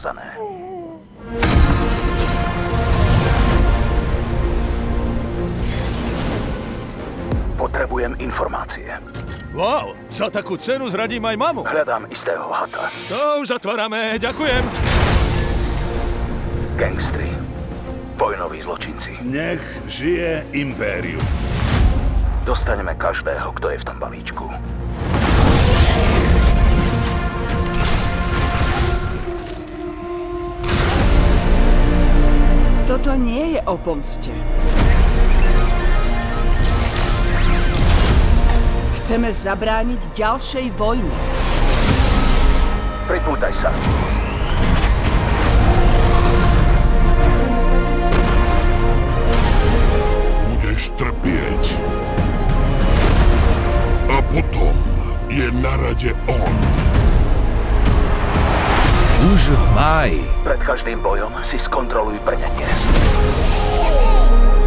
zakázané. Potrebujem informácie. Wow, za takú cenu zradím aj mamu. Hľadám istého hata. To už zatvárame, ďakujem. Gangstri. Vojnoví zločinci. Nech žije impérium. Dostaneme každého, kto je v tom balíčku. Toto nie je o pomste. Chceme zabrániť ďalšej vojne. Pripútaj sa. Budeš trpieť. A potom je na rade on. Už v máji. Pred každým bojom si skontroluj brnenie.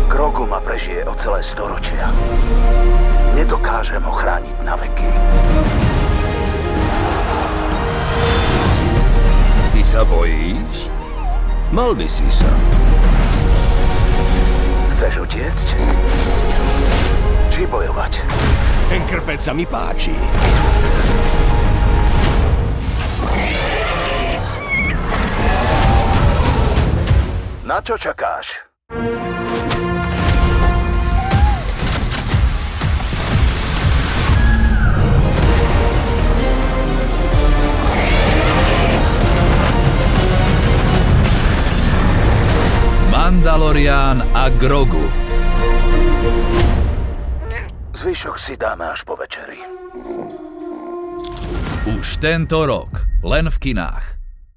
Grogu ma prežije o celé storočia. Nedokážem ho chrániť na veky. Ty sa bojíš? Mal by si sa. Chceš utiecť? Či bojovať? Ten krpec sa mi páči. Na čo čakáš? Mandalorian a Grogu. Zvyšok si dáme až po večeri. Už tento rok. Len v kinách.